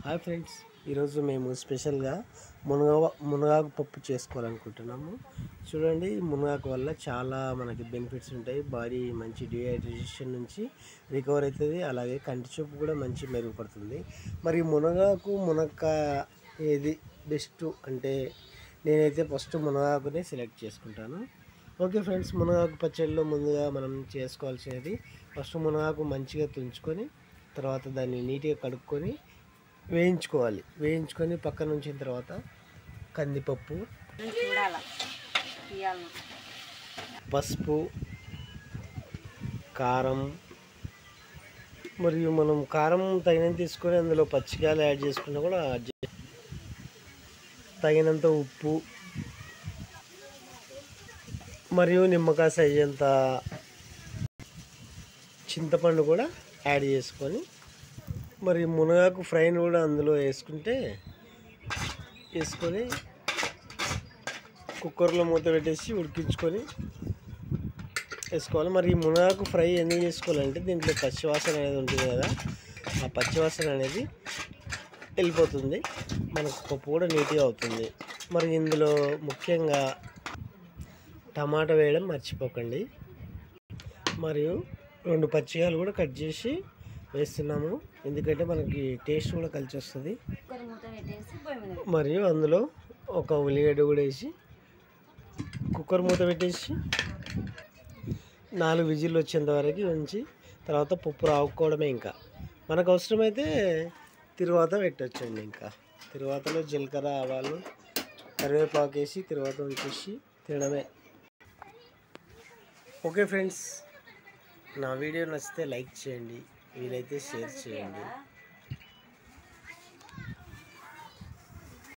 Hi friends, ఈరోజు మేము స్పెషల్గా మునగాకు పప్పు చేసుకోవాలనుకుంటున్నాము. చూడండి, మునగాకు వల్ల చాలా మనకి బెనిఫిట్స్ ఉంటాయి. బాడీ మంచి డిహైడ్రేషన్ నుంచి రికవర్ అవుతుంది. అలాగే కంటి చూపు కూడా మంచి మెరుగుపడుతుంది. మరి మునక్కాయ ఏది బెస్ట్ అంటే నేనైతే ఫస్ట్ మునగాకునే సెలెక్ట్ చేసుకుంటాను. ఓకే ఫ్రెండ్స్, మునగాకు పచ్చడిలో ముందుగా మనం చేసుకోవాల్సినది ఫస్ట్ మునగాకు మంచిగా తుంచుకొని తర్వాత దాన్ని నీట్గా కడుక్కొని వేయించుకొని పక్కన ఉంచిన తర్వాత కందిపప్పు, పసుపు, కారం మరియు మనం కారం తగినంత తీసుకొని అందులో పచ్చికాయలు యాడ్ చేసుకున్నా కూడా తగినంత ఉప్పు మరియు నిమ్మకాయ సైజ్ అంత చింతపండు కూడా యాడ్ చేసుకొని మరి మునగాకు ఫ్రైని కూడా అందులో వేసుకొని కుక్కర్లో మూత పెట్టేసి ఉడికించుకొని వేసుకోవాలి. మరి ఈ మునగాకు ఫ్రై ఎందుకు చేసుకోవాలంటే దీంట్లో పచ్చివాసన అనేది ఉంటుంది కదా, ఆ పచ్చివాసన అనేది వెళ్ళిపోతుంది, మనకు పప్పు కూడా నీట్గా అవుతుంది. మరి ఇందులో ముఖ్యంగా టమాటా వేయడం మర్చిపోకండి. మరియు 2 పచ్చికాయలు కూడా కట్ చేసి వేస్తున్నాము, ఎందుకంటే మనకి టేస్ట్ కూడా కలిసి వస్తుంది. మరియు అందులో ఒక ఉల్లిగడ్డ కూడా వేసి కుక్కర్ మూత పెట్టేసి 4 విజిల్లు వచ్చేంత వరకు ఉంచి తర్వాత పప్పు రావుకోవడమే. ఇంకా మనకు అవసరమైతే తిరువాత పెట్టచ్చండి. ఇంకా తిరువాతలో జీలకర్ర, ఆవాలు, కరివేపాకు వేసి తిరువాత ఉంచేసి తినడమే. ఓకే ఫ్రెండ్స్, నా వీడియో నచ్చితే లైక్ చేయండి, వీలైతే షేర్ చేయండి.